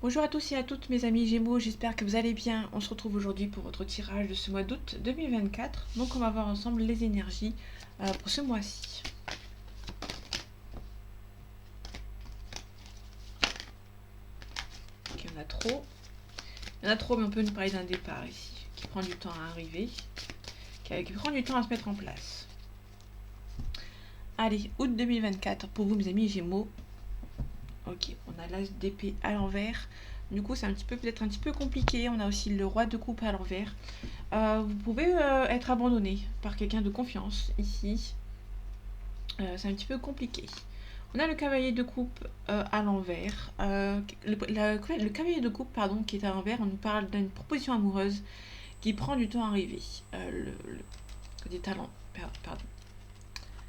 Bonjour à tous et à toutes mes amis Gémeaux, j'espère que vous allez bien. On se retrouve aujourd'hui pour votre tirage de ce mois d'août 2024. Donc on va voir ensemble les énergies pour ce mois-ci. Ok, il y en a trop. Il y en a trop, mais on peut nous parler d'un départ ici, qui prend du temps à arriver, qui prend du temps à se mettre en place. Allez, août 2024 pour vous mes amis Gémeaux. Ok, on a l'as d'épée à l'envers. Du coup, c'est peut-être un petit peu compliqué. On a aussi le roi de coupe à l'envers. Vous pouvez être abandonné par quelqu'un de confiance ici. C'est un petit peu compliqué. On a le cavalier de coupe à l'envers. Le cavalier de coupe, pardon, qui est à l'envers, on nous parle d'une proposition amoureuse qui prend du temps à arriver. Côté talent, pardon.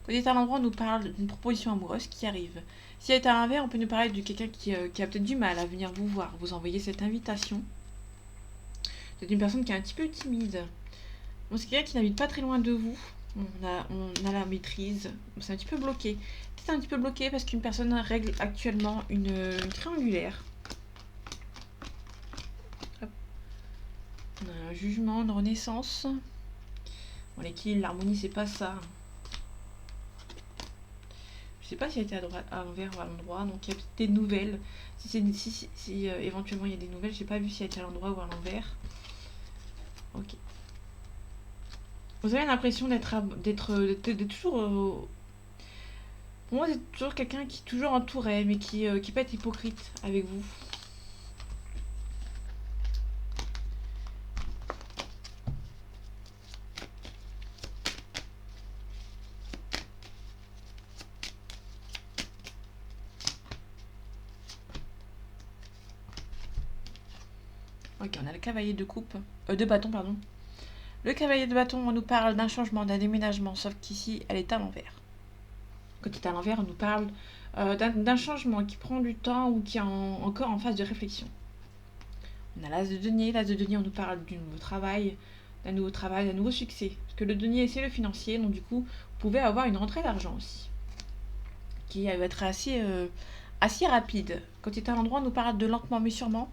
Côté talent droit, on nous parle d'une proposition amoureuse qui arrive. Si elle est à l'envers, on peut nous parler de quelqu'un qui a peut-être du mal à venir vous voir, vous envoyer cette invitation. C'est une personne qui est un petit peu timide. Bon, c'est quelqu'un qui n'habite pas très loin de vous. On a la maîtrise. C'est un petit peu bloqué. C'est un petit peu bloqué parce qu'une personne règle actuellement une triangulaire. Hop. On a un jugement, une renaissance. Bon, l'équilibre, l'harmonie, c'est pas ça. Je sais pas si elle était à droite, à l'envers ou à l'endroit. Donc il y a peut-être des nouvelles. Si éventuellement il y a des nouvelles, j'ai pas vu si elle était à l'endroit ou à l'envers. Ok. Vous avez l'impression d'être toujours. Pour moi, c'est toujours quelqu'un qui est toujours entouré, mais qui peut être hypocrite avec vous. Ok, on a le cavalier de coupe. De bâton, pardon. Le cavalier de bâton, on nous parle d'un changement, d'un déménagement, sauf qu'ici, elle est à l'envers. Quand elle est à l'envers, on nous parle d'un changement qui prend du temps ou qui est encore en phase de réflexion. On a l'as de denier. L'as de denier, on nous parle du nouveau travail, d'un nouveau succès. Parce que le denier, c'est le financier, donc du coup, vous pouvez avoir une rentrée d'argent aussi, qui va être assez rapide. Quand il est à l'endroit, on nous parle de lentement mais sûrement.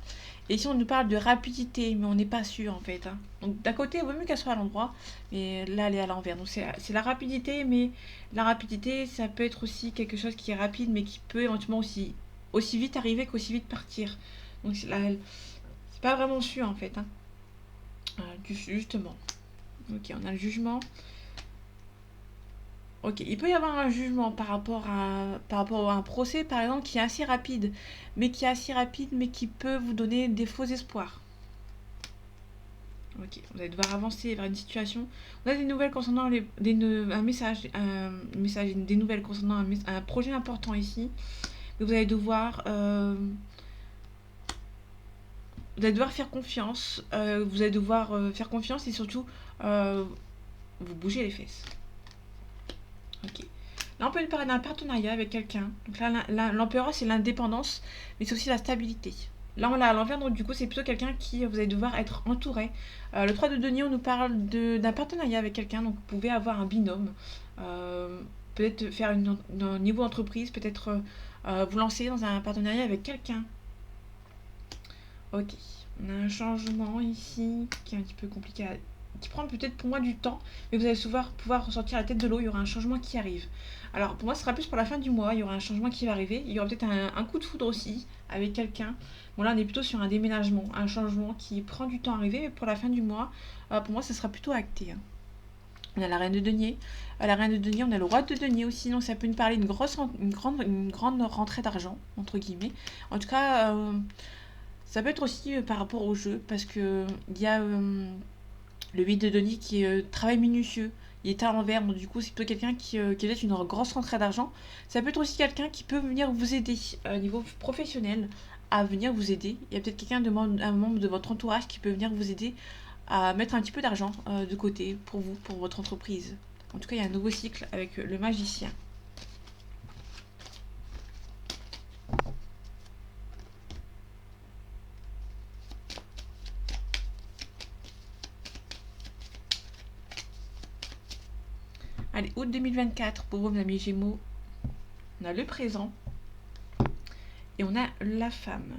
Et ici, on nous parle de rapidité, mais on n'est pas sûr en fait. Hein. Donc d'un côté, il vaut mieux qu'elle soit à l'endroit, mais là, elle est à l'envers. Donc c'est la rapidité, mais la rapidité, ça peut être aussi quelque chose qui est rapide, mais qui peut éventuellement aussi vite arriver qu'aussi vite partir. Donc c'est pas vraiment sûr en fait. Hein. Justement. Ok, on a le jugement. Ok, il peut y avoir un jugement par rapport à un procès, par exemple, qui est assez rapide, mais qui peut vous donner des faux espoirs. Ok, vous allez devoir avancer vers une situation. On a des nouvelles concernant un message, des nouvelles concernant un projet important ici. Mais vous allez devoir faire confiance. Vous allez devoir faire confiance et surtout euh, vous bouger les fesses. Ok. Là, on peut parler d'un partenariat avec quelqu'un. Donc là, l'empereur, c'est l'indépendance, mais c'est aussi la stabilité. Là, on l'a à l'envers, donc du coup, c'est plutôt quelqu'un qui vous allez devoir être entouré. Le 3 de denier, on nous parle d'un partenariat avec quelqu'un, donc vous pouvez avoir un binôme. Euh, Peut-être faire un niveau entreprise, peut-être vous lancer dans un partenariat avec quelqu'un. Ok. On a un changement ici qui est un petit peu compliqué qui prend peut-être pour moi du temps, mais vous allez pouvoir ressortir la tête de l'eau, il y aura un changement qui arrive. Alors pour moi, ce sera plus pour la fin du mois, il y aura un changement qui va arriver, il y aura peut-être un coup de foudre aussi avec quelqu'un. Bon là, on est plutôt sur un déménagement, un changement qui prend du temps à arriver, mais pour la fin du mois, pour moi, ce sera plutôt acté. Hein. On a la reine de denier. La reine de denier, on a le roi de denier aussi, donc ça peut nous parler d'une grande rentrée d'argent, entre guillemets. En tout cas, ça peut être aussi par rapport au jeu, parce que il y a le 8 de denier qui est travail minutieux. Il est à l'envers, donc du coup c'est plutôt quelqu'un qui a une grosse rentrée d'argent. Ça peut être aussi quelqu'un qui peut venir vous aider au niveau professionnel, à venir vous aider. Il y a peut-être un membre de votre entourage qui peut venir vous aider à mettre un petit peu d'argent de côté pour vous, pour votre entreprise. En tout cas, il y a un nouveau cycle avec le magicien. Allez, août 2024 pour vous, mes amis Gémeaux. On a le présent et on a la femme.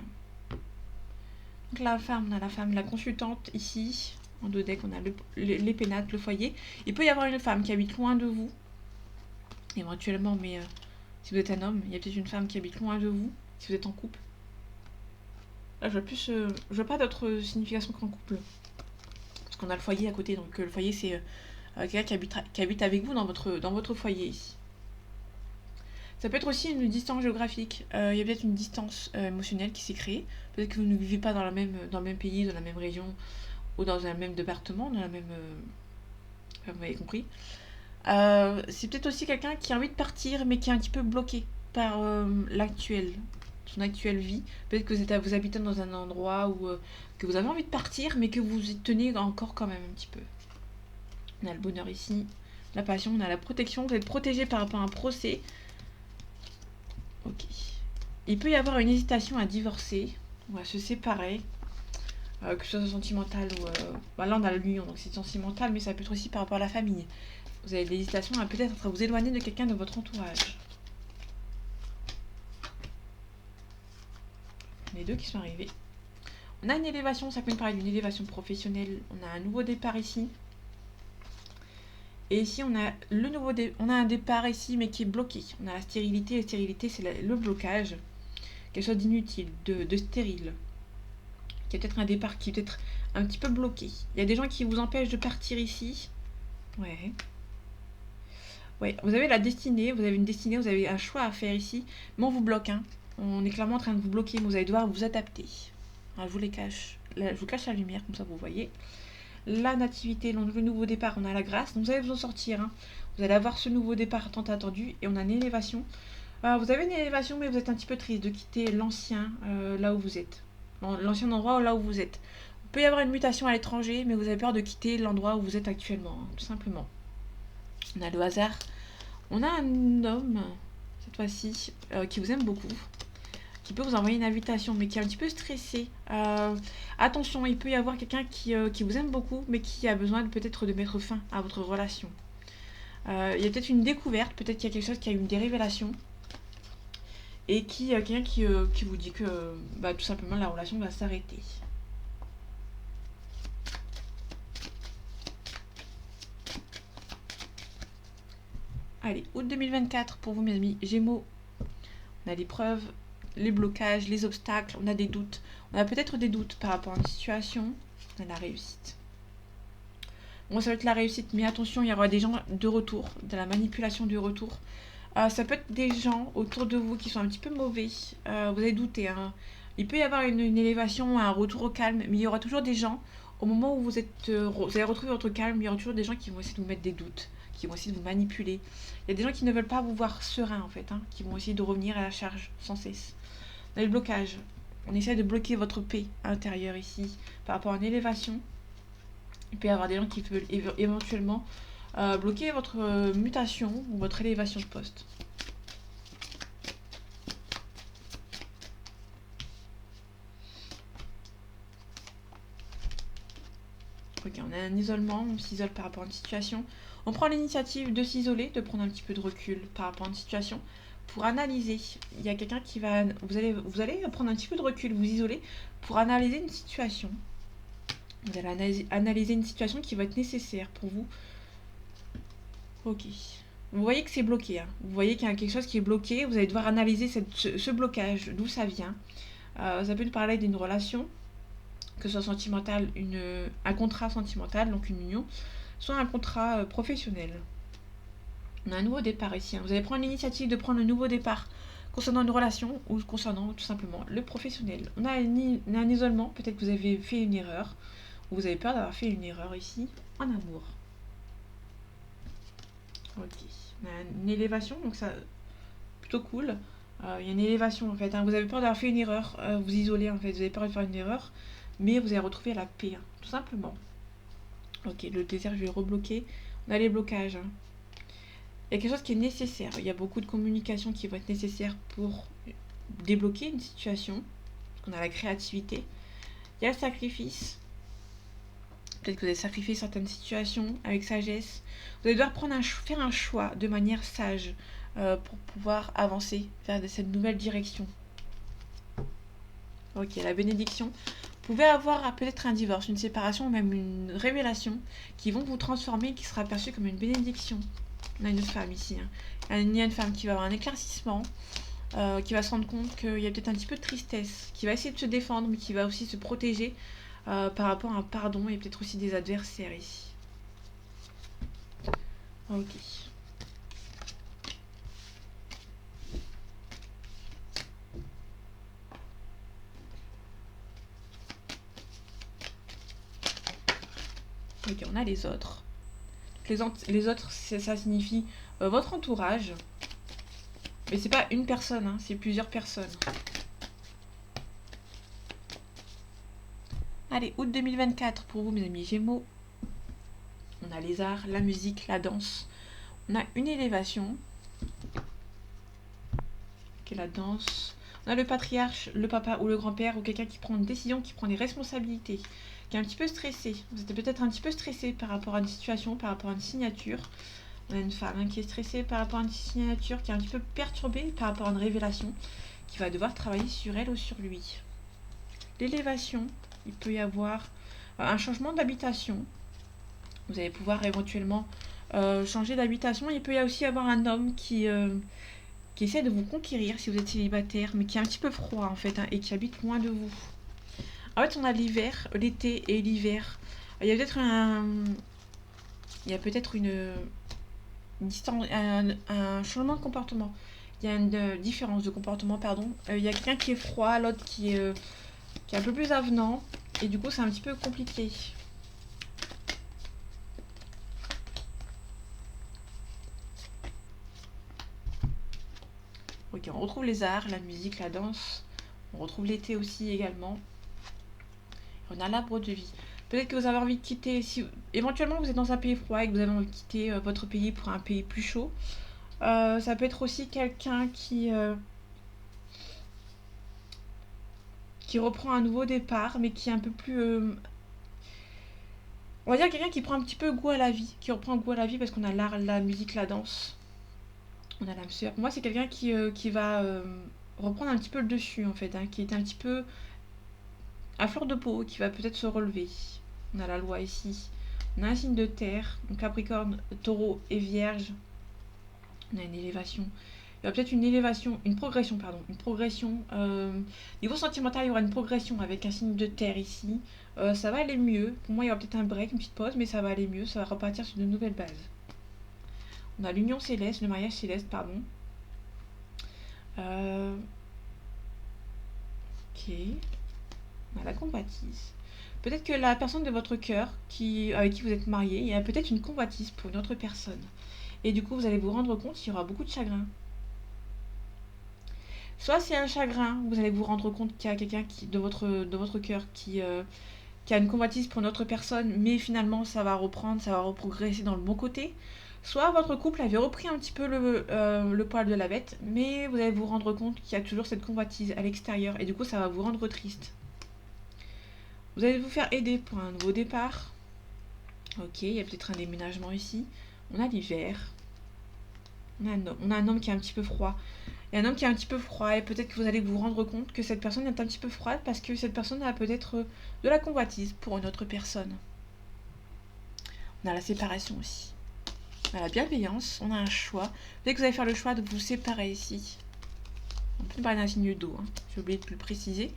Donc la femme, on a la femme, la consultante ici. En dos deck, on a les pénates, le foyer. Il peut y avoir une femme qui habite loin de vous, éventuellement, mais si vous êtes un homme, il y a peut-être une femme qui habite loin de vous, si vous êtes en couple. Là, je vois pas d'autre signification qu'en couple. Parce qu'on a le foyer à côté, donc le foyer, c'est quelqu'un qui habite avec vous dans votre foyer ici. Ça peut être aussi une distance géographique. Il y a peut-être une distance émotionnelle qui s'est créée. Peut-être que vous ne vivez pas dans le même pays, dans la même région, ou dans un même département, dans la même... Enfin, vous m'avez compris. C'est peut-être aussi quelqu'un qui a envie de partir, mais qui est un petit peu bloqué par son actuelle vie. Peut-être que vous habitez dans un endroit où que vous avez envie de partir, mais que vous y tenez encore quand même un petit peu. On a le bonheur ici, la passion, on a la protection. Vous êtes protégé par rapport à un procès. Ok. Il peut y avoir une hésitation à divorcer ou à se séparer. Que ce soit sentimental ou... là on a l'union, donc c'est sentimental, mais ça peut être aussi par rapport à la famille. Vous avez de l'hésitation à peut-être vous éloigner de quelqu'un de votre entourage. Les deux qui sont arrivés. On a une élévation, ça peut nous parler d'une élévation professionnelle. On a un nouveau départ ici. Et ici, on a on a un départ ici, mais qui est bloqué. On a la stérilité. La stérilité, c'est le blocage. Quelque chose d'inutile, de stérile. Il y a peut-être un départ qui est peut-être un petit peu bloqué. Il y a des gens qui vous empêchent de partir ici. Ouais. Ouais, vous avez la destinée, vous avez une destinée, vous avez un choix à faire ici, mais on vous bloque, hein. On est clairement en train de vous bloquer, mais vous allez devoir vous adapter. Alors, je vous les cache. Là, je vous cache la lumière, comme ça vous voyez. La nativité, le nouveau départ, on a la grâce, donc vous allez vous en sortir, hein. Vous allez avoir ce nouveau départ tant attendu, et on a une élévation. Vous avez une élévation, mais vous êtes un petit peu triste de quitter l'ancien, là où vous êtes. L'ancien endroit là où vous êtes. Il peut y avoir une mutation à l'étranger, mais vous avez peur de quitter l'endroit où vous êtes actuellement, hein, tout simplement. On a le hasard. On a un homme, cette fois-ci, qui vous aime beaucoup, qui peut vous envoyer une invitation, mais qui est un petit peu stressé. Attention, il peut y avoir quelqu'un qui vous aime beaucoup, mais qui a besoin peut-être de mettre fin à votre relation. Il y a peut-être une découverte, peut-être qu'il y a quelque chose qui a eu des révélations, et quelqu'un qui vous dit que tout simplement la relation va s'arrêter. Allez, août 2024 pour vous mes amis Gémeaux. On a l'épreuve, les blocages, les obstacles, on a des doutes. On a peut-être des doutes par rapport à une situation. On a la réussite. Bon, ça va être la réussite, mais attention, il y aura des gens de retour, de la manipulation du retour. Ça peut être des gens autour de vous qui sont un petit peu mauvais. Vous allez douter, hein. Il peut y avoir une élévation, un retour au calme, mais il y aura toujours des gens, au moment où vous allez retrouver votre calme, il y aura toujours des gens qui vont essayer de vous mettre des doutes, qui vont essayer de vous manipuler. Il y a des gens qui ne veulent pas vous voir serein, en fait, hein, qui vont essayer de revenir à la charge sans cesse. On a le blocage. On essaie de bloquer votre paix intérieure ici par rapport à une élévation. Il peut y avoir des gens qui veulent éventuellement bloquer votre mutation ou votre élévation de poste. Ok, on a un isolement, on s'isole par rapport à une situation. On prend l'initiative de s'isoler, de prendre un petit peu de recul par rapport à une situation pour analyser. Il y a quelqu'un qui va... Vous allez prendre un petit peu de recul, vous isoler pour analyser une situation. Vous allez analyser une situation qui va être nécessaire pour vous. Ok. Vous voyez que c'est bloqué, hein. Vous voyez qu'il y a quelque chose qui est bloqué. Vous allez devoir analyser ce blocage, d'où ça vient. Ça peut nous parler d'une relation, que ce soit sentimentale, un contrat sentimental, donc une union, soit un contrat professionnel. On a un nouveau départ ici, hein. Vous allez prendre l'initiative de prendre un nouveau départ concernant une relation ou concernant tout simplement le professionnel. On a un isolement, peut-être que vous avez fait une erreur, ou vous avez peur d'avoir fait une erreur ici, en amour. Ok, on a une élévation, donc ça, plutôt cool. Il y a une élévation en fait, hein. Vous avez peur d'avoir fait une erreur, vous isolez en fait, vous avez peur de faire une erreur, mais vous allez retrouver la paix, hein, tout simplement. Ok, le désert, je vais rebloquer. On a les blocages, hein. Il y a quelque chose qui est nécessaire. Il y a beaucoup de communication qui va être nécessaire pour débloquer une situation. On a la créativité. Il y a le sacrifice. Peut-être que vous allez sacrifier certaines situations avec sagesse. Vous allez devoir faire un choix de manière sage pour pouvoir avancer vers cette nouvelle direction. Ok, la bénédiction pouvez avoir peut-être un divorce, une séparation, ou même une révélation qui vont vous transformer, qui sera perçue comme une bénédiction. On a une femme ici. Hein. Il y a une femme qui va avoir un éclaircissement, qui va se rendre compte qu'il y a peut-être un petit peu de tristesse, qui va essayer de se défendre, mais qui va aussi se protéger par rapport à un pardon et peut-être aussi des adversaires ici. Ok. Ok, on a les autres. Les autres, ça signifie votre entourage. Mais c'est pas une personne, hein, c'est plusieurs personnes. Allez, août 2024 pour vous, mes amis Gémeaux. On a les arts, la musique, la danse. On a une élévation. Ok, la danse. On a le patriarche, le papa ou le grand-père ou quelqu'un qui prend une décision, qui prend des responsabilités, qui est un petit peu stressé. Vous êtes peut-être un petit peu stressé par rapport à une situation, par rapport à une signature. On a une femme hein, qui est stressée par rapport à une signature, qui est un petit peu perturbée par rapport à une révélation, qui va devoir travailler sur elle ou sur lui. L'élévation, il peut y avoir un changement d'habitation. Vous allez pouvoir éventuellement changer d'habitation. Il peut y aussi avoir un homme qui essaie de vous conquérir si vous êtes célibataire, mais qui est un petit peu froid en fait, hein, et qui habite loin de vous. En fait, on a l'hiver, l'été et l'hiver. Il y a peut-être un changement de comportement. Il y a une différence de comportement, pardon. Il y a quelqu'un qui est froid, l'autre qui est un peu plus avenant. Et du coup, c'est un petit peu compliqué. Ok, on retrouve les arts, la musique, la danse. On retrouve l'été aussi également. On a l'arbre de vie. Peut-être que vous avez envie de quitter, si éventuellement vous êtes dans un pays froid et que vous avez envie de quitter votre pays pour un pays plus chaud. Ça peut être aussi quelqu'un qui reprend un nouveau départ, mais qui est un peu plus... on va dire quelqu'un qui prend un petit peu goût à la vie, qui reprend goût à la vie parce qu'on a l'art, la musique, la danse. On a l'âme sœur. Pour moi, c'est quelqu'un qui va reprendre un petit peu le dessus, en fait, hein, qui est un petit peu à fleur de peau, qui va peut-être se relever. On a la loi ici. On a un signe de terre, donc Capricorne, Taureau et Vierge. On a une élévation. Il y aura peut-être une progression, pardon. Une progression. Niveau sentimental, il y aura une progression avec un signe de terre ici. Ça va aller mieux. Pour moi, il y aura peut-être un break, une petite pause, mais ça va aller mieux. Ça va repartir sur de nouvelles bases. On a l'union céleste, le mariage céleste, pardon. Ok. On a la convoitise. Peut-être que la personne de votre cœur, avec qui vous êtes marié, il y a peut-être une convoitise pour une autre personne. Et du coup, vous allez vous rendre compte qu'il y aura beaucoup de chagrin. Soit c'est un chagrin, vous allez vous rendre compte qu'il y a quelqu'un de votre cœur qui a une convoitise pour une autre personne, mais finalement ça va reprendre, ça va reprogresser dans le bon côté. Soit votre couple avait repris un petit peu le poil de la bête, mais vous allez vous rendre compte qu'il y a toujours cette convoitise à l'extérieur, et du coup ça va vous rendre triste. Vous allez vous faire aider pour un nouveau départ. Ok, il y a peut-être un déménagement ici. On a l'hiver. On a un homme qui est un petit peu froid. Il y a un homme qui est un petit peu froid et peut-être que vous allez vous rendre compte que cette personne est un petit peu froide parce que cette personne a peut-être de la convoitise pour une autre personne. On a la séparation aussi. On a la bienveillance, on a un choix. Peut-être que vous allez faire le choix de vous séparer ici. On peut parler d'un signe d'eau, hein. J'ai oublié de le préciser.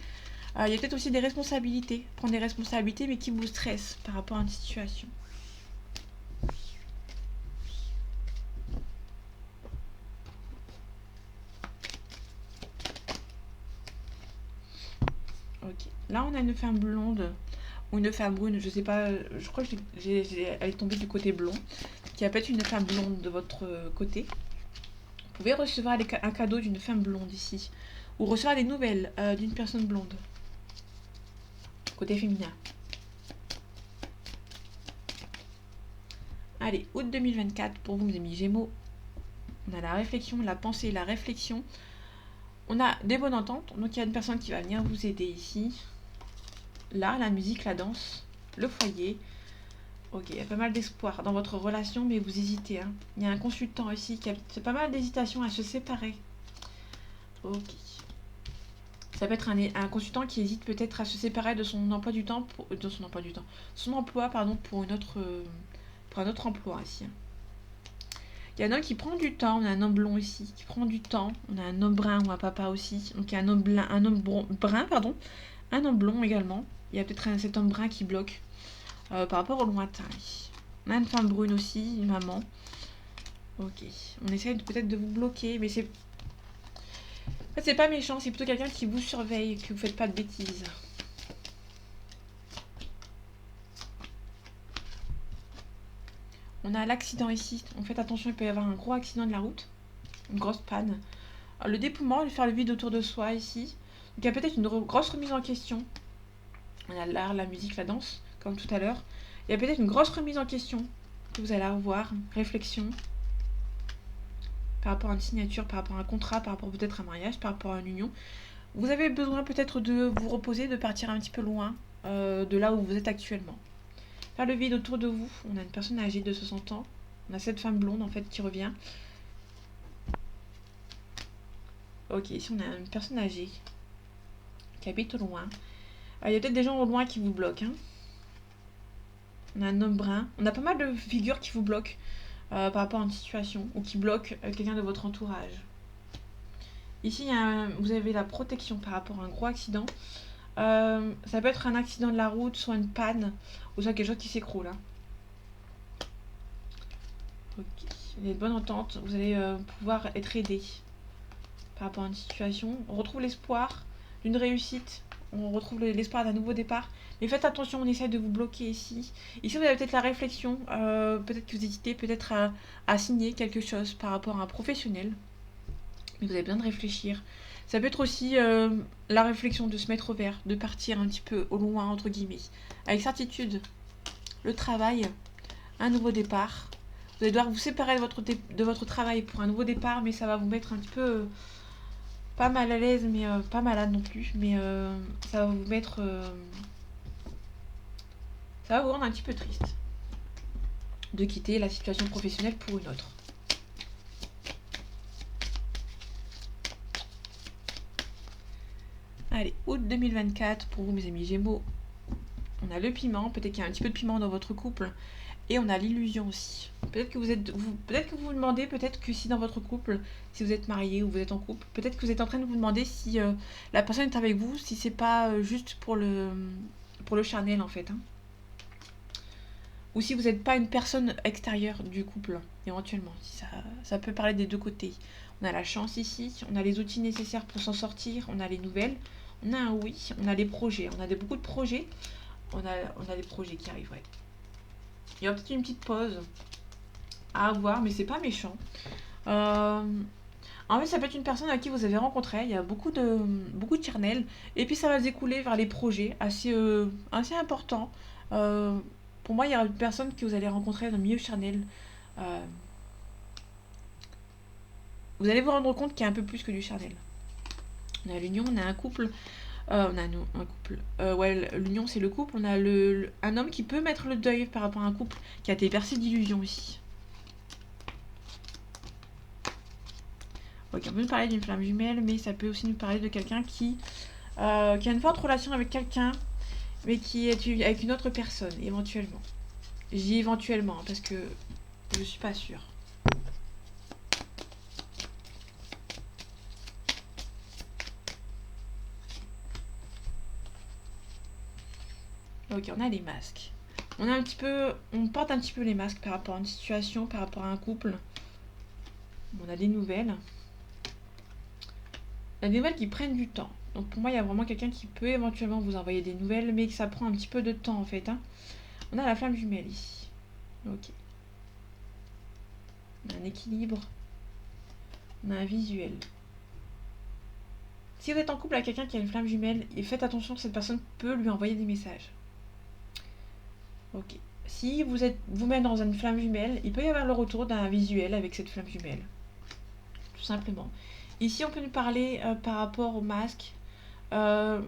Il y a peut-être aussi des responsabilités. Prendre des responsabilités mais qui vous stressent par rapport à une situation. Ok. Là, on a une femme blonde ou une femme brune, je sais pas, je crois que elle est tombée du côté blond, qui a peut-être une femme blonde de votre côté. Vous pouvez recevoir un cadeau d'une femme blonde ici, ou recevoir des nouvelles d'une personne blonde. Côté féminin. Allez, août 2024 pour vous, mes amis Gémeaux. On a la réflexion, la pensée, la réflexion. On a des bonnes ententes, donc il y a une personne qui va venir vous aider ici. L'art, la musique, la danse, le foyer. Ok, il y a pas mal d'espoir dans votre relation, mais vous hésitez. Hein. Il y a un consultant ici qui a pas mal d'hésitation à se séparer. Ok. Ça peut être un consultant qui hésite peut-être à se séparer de son emploi du temps, son emploi pardon, pour un autre emploi ici. Il y a un homme qui prend du temps, on a un homme blond ici qui prend du temps, on a un homme brun ou un papa aussi, donc il y a un homme brun, pardon, un homme blond également. Il y a peut-être cet homme brun qui bloque par rapport au lointain. On a une femme brune aussi, une maman. Ok, on essaye peut-être de vous bloquer, mais c'est... En fait, c'est pas méchant, c'est plutôt quelqu'un qui vous surveille, que vous faites pas de bêtises. On a l'accident ici. On fait attention, il peut y avoir un gros accident de la route. Une grosse panne. Alors, le dépouillement, faire le vide autour de soi ici. Donc, il y a peut-être une grosse remise en question. On a l'art, la musique, la danse, comme tout à l'heure. Il y a peut-être une grosse remise en question que vous allez avoir. Réflexion. Par rapport à une signature, par rapport à un contrat, par rapport peut-être à un mariage, par rapport à une union. Vous avez besoin peut-être de vous reposer, de partir un petit peu loin de là où vous êtes actuellement. Faire le vide autour de vous. On a une personne âgée de 60 ans. On a cette femme blonde en fait qui revient. Ok, ici on a une personne âgée qui habite au loin. Il y a peut-être des gens au loin qui vous bloquent. Hein. On a un homme brun. On a pas mal de figures qui vous bloquent par rapport à une situation ou qui bloquent quelqu'un de votre entourage. Ici, vous avez la protection par rapport à un gros accident. Ça peut être un accident de la route, soit une panne, ou soit quelque chose qui s'écroule. Hein. Ok. Il y a une bonne entente. Vous allez pouvoir être aidé par rapport à une situation. On retrouve l'espoir d'une réussite. On retrouve l'espoir d'un nouveau départ. Mais faites attention, on essaie de vous bloquer ici. Ici, vous avez peut-être la réflexion. Peut-être que vous hésitez peut-être à signer quelque chose par rapport à un professionnel. Mais vous avez besoin de réfléchir. Ça peut être aussi la réflexion de se mettre au vert, de partir un petit peu au loin, entre guillemets. Avec certitude, le travail, un nouveau départ. Vous allez devoir vous séparer de votre travail pour un nouveau départ, mais ça va vous mettre un petit peu pas mal à l'aise, mais pas malade non plus. Mais ça va vous mettre... ça va vous rendre un petit peu triste de quitter la situation professionnelle pour une autre. Allez, août 2024 pour vous mes amis Gémeaux. On a le piment, peut-être qu'il y a un petit peu de piment dans votre couple. Et on a l'illusion aussi. Peut-être que vous vous demandez, peut-être que si dans votre couple, si vous êtes marié ou vous êtes en couple, peut-être que vous êtes en train de vous demander si la personne est avec vous, si c'est pas juste pour le charnel en fait. Hein. Ou si vous n'êtes pas une personne extérieure du couple, éventuellement. Ça peut parler des deux côtés. On a la chance ici, on a les outils nécessaires pour s'en sortir, on a les nouvelles, on a un oui, on a les projets, on a beaucoup de projets. On a des projets qui arrivent, ouais. Il y aura peut-être une petite pause à avoir, mais c'est pas méchant. En fait, ça peut être une personne à qui vous avez rencontré. Il y a beaucoup de charnel. Et puis, ça va se découler vers les projets assez importants. Pour moi, il y aura une personne que vous allez rencontrer dans le milieu charnel. Vous allez vous rendre compte qu'il y a un peu plus que du charnel. On a l'union, on a un couple. On a un couple. Ouais, l'union, c'est le couple. On a un homme qui peut mettre le deuil par rapport à un couple qui a été percé d'illusions aussi. Ok, on peut nous parler d'une flamme jumelle, mais ça peut aussi nous parler de quelqu'un qui a une forte relation avec quelqu'un, mais qui est avec une autre personne, éventuellement. Je dis éventuellement, parce que je suis pas sûre. Ok, on a les masques. On porte un petit peu les masques par rapport à une situation, par rapport à un couple. On a des nouvelles. Il y a des nouvelles qui prennent du temps. Donc pour moi, il y a vraiment quelqu'un qui peut éventuellement vous envoyer des nouvelles, mais que ça prend un petit peu de temps en fait. Hein. On a la flamme jumelle ici. Ok. On a un équilibre. On a un visuel. Si vous êtes en couple avec quelqu'un qui a une flamme jumelle, faites attention, cette personne peut lui envoyer des messages. Ok. Si vous êtes vous-même dans une flamme jumelle, il peut y avoir le retour d'un visuel avec cette flamme jumelle. Tout simplement. Ici, on peut nous parler par rapport au masque. Il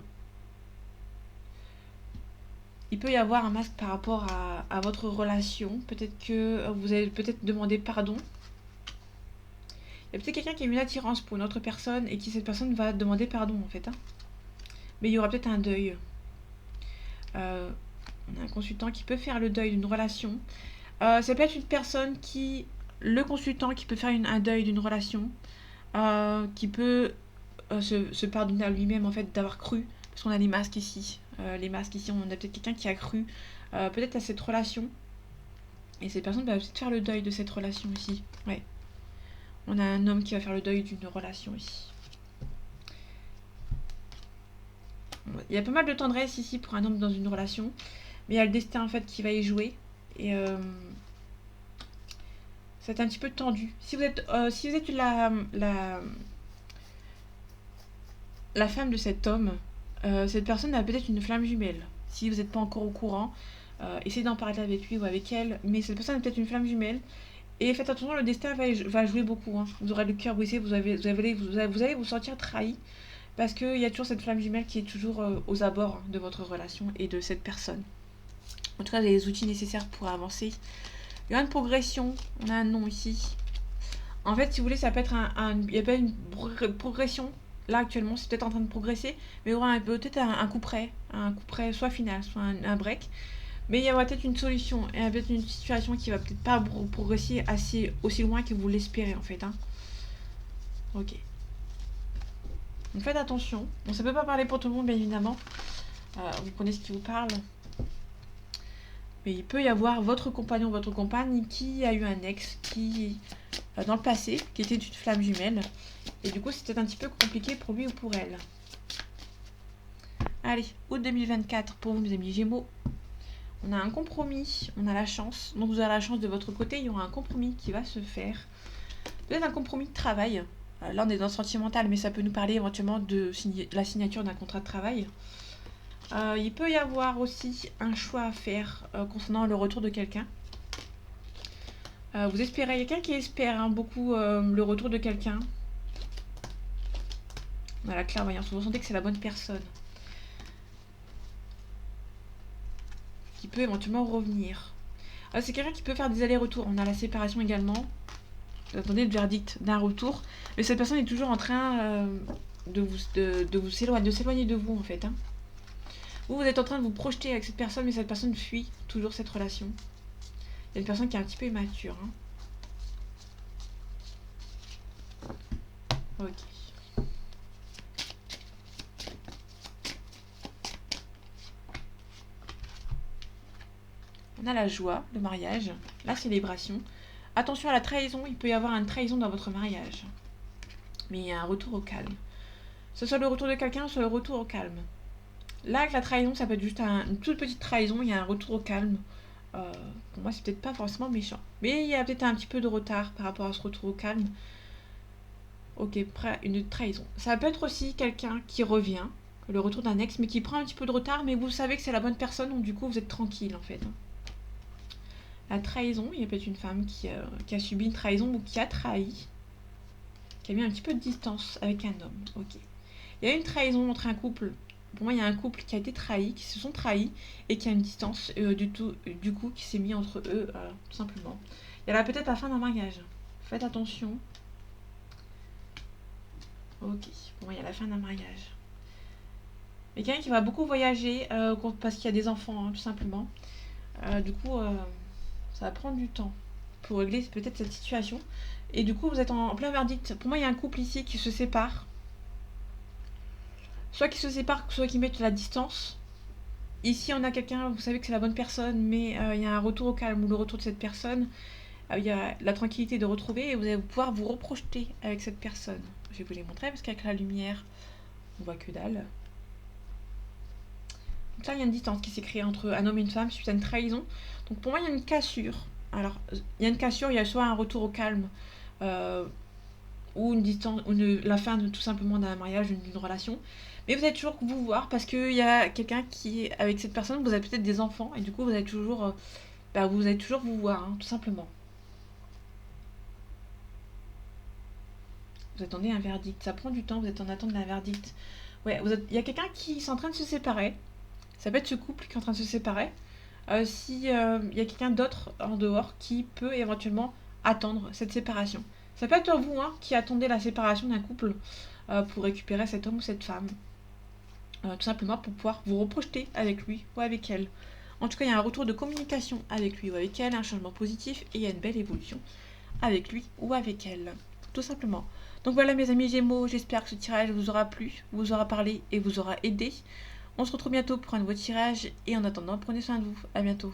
peut y avoir un masque par rapport à votre relation. Peut-être que vous allez peut-être demander pardon. Il y a peut-être quelqu'un qui a une attirance pour une autre personne et qui cette personne va demander pardon en fait. Hein. mais il y aura peut-être un deuil. On a un consultant qui peut faire le deuil d'une relation. Ça peut être une personne qui... Le consultant qui peut faire un deuil d'une relation, qui peut se pardonner à lui-même en fait d'avoir cru, parce qu'on a les masques ici. Les masques ici, on a peut-être quelqu'un qui a cru peut-être à cette relation. Et cette personne va peut-être faire le deuil de cette relation ici. Ouais. On a un homme qui va faire le deuil d'une relation ici. Il y a pas mal de tendresse ici pour un homme dans une relation. Mais il y a le destin en fait qui va y jouer. Et c'est un petit peu tendu. Si vous êtes la femme de cet homme, cette personne a peut-être une flamme jumelle. Si vous n'êtes pas encore au courant, essayez d'en parler avec lui ou avec elle. Mais cette personne a peut-être une flamme jumelle. Et faites attention, le destin va jouer beaucoup. Hein. Vous aurez le cœur brisé, vous allez vous sentir trahi. Parce qu'il y a toujours cette flamme jumelle qui est toujours aux abords de votre relation et de cette personne. En tout cas, vous avez les outils nécessaires pour avancer. Il y aura une progression. On a un nom ici. En fait, si vous voulez, ça peut être il y a pas une progression. Là, actuellement, c'est peut-être en train de progresser. Mais il y aura peut-être un coup près. Un coup près, soit final, soit un break. Mais il y aura peut-être une solution. Et peut-être une situation qui va peut-être pas progresser aussi loin que vous l'espérez, en fait. Hein. Ok. Donc faites attention. Bon, ça peut pas parler pour tout le monde, bien évidemment. Vous connaissez ce qui vous parle. Mais il peut y avoir votre compagnon, votre compagne qui a eu un ex qui, dans le passé, qui était une flamme jumelle. Et du coup, c'était un petit peu compliqué pour lui ou pour elle. Allez, août 2024 pour vous, mes amis Gémeaux. On a un compromis, on a la chance. Donc vous avez la chance de votre côté, il y aura un compromis qui va se faire. Peut-être un compromis de travail. Là, on est dans le sentimental, mais ça peut nous parler éventuellement de la signature d'un contrat de travail. Il peut y avoir aussi un choix à faire concernant le retour de quelqu'un. Vous espérez, il y a quelqu'un qui espère beaucoup le retour de quelqu'un. On a la clairvoyance, vous sentez que c'est la bonne personne. Qui peut éventuellement revenir. C'est quelqu'un qui peut faire des allers-retours. On a la séparation également. Vous attendez le verdict d'un retour. Mais cette personne est toujours en train de s'éloigner de vous en fait. Hein. Vous êtes en train de vous projeter avec cette personne, mais cette personne fuit toujours cette relation. Il y a une personne qui est un petit peu immature. Hein. Ok. On a la joie, le mariage, la célébration. Attention à la trahison, il peut y avoir une trahison dans votre mariage. Mais il y a un retour au calme. Que ce soit le retour de quelqu'un, soit le retour au calme. Là, avec la trahison, ça peut être juste une toute petite trahison, il y a un retour au calme. Pour moi, c'est peut-être pas forcément méchant. Mais il y a peut-être un petit peu de retard par rapport à ce retour au calme. Ok, une trahison. Ça peut être aussi quelqu'un qui revient, le retour d'un ex, mais qui prend un petit peu de retard, mais vous savez que c'est la bonne personne, donc du coup, vous êtes tranquille en fait. La trahison, il y a peut-être une femme qui a subi une trahison ou qui a trahi, qui a mis un petit peu de distance avec un homme. Ok. Il y a une trahison entre un couple. Pour moi, il y a un couple qui a été trahi, qui se sont trahis et qui a une distance du coup qui s'est mis entre eux, tout simplement. Il y a là peut-être la fin d'un mariage. Faites attention. Ok, pour moi, il y a la fin d'un mariage. Mais quelqu'un qui va beaucoup voyager parce qu'il y a des enfants, hein, tout simplement. Du coup, ça va prendre du temps pour régler peut-être cette situation. Et du coup, vous êtes en plein verdict. Pour moi, il y a un couple ici qui se sépare. Soit qui se séparent, soit qui mettent la distance. Ici, on a quelqu'un, vous savez que c'est la bonne personne, mais il y a un retour au calme ou le retour de cette personne. Il y a la tranquillité de retrouver et vous allez pouvoir vous reprojeter avec cette personne. Je vais vous les montrer parce qu'avec la lumière, on voit que dalle. Donc là, il y a une distance qui s'est créée entre un homme et une femme suite à une trahison. Donc pour moi, il y a une cassure. Alors, il y a une cassure, il y a soit un retour au calme, ou une distance, ou la fin tout simplement d'un mariage, d'une relation. Mais vous allez toujours vous voir parce qu'il y a quelqu'un qui est avec cette personne, vous avez peut-être des enfants, et du coup, vous allez toujours, vous allez toujours vous voir, hein, tout simplement. Vous attendez un verdict. Ça prend du temps, vous êtes en attente d'un verdict. Ouais, il y a quelqu'un qui est en train de se séparer. Ça peut être ce couple qui est en train de se séparer. Si il y a quelqu'un d'autre en dehors qui peut éventuellement attendre cette séparation. Ça peut être vous hein, qui attendez la séparation d'un couple pour récupérer cet homme ou cette femme. tout simplement pour pouvoir vous reprojeter avec lui ou avec elle. En tout cas, il y a un retour de communication avec lui ou avec elle, un changement positif et il y a une belle évolution avec lui ou avec elle. Tout simplement. Donc voilà mes amis Gémeaux, j'espère que ce tirage vous aura plu, vous aura parlé et vous aura aidé. On se retrouve bientôt pour un nouveau tirage et en attendant, prenez soin de vous. À bientôt.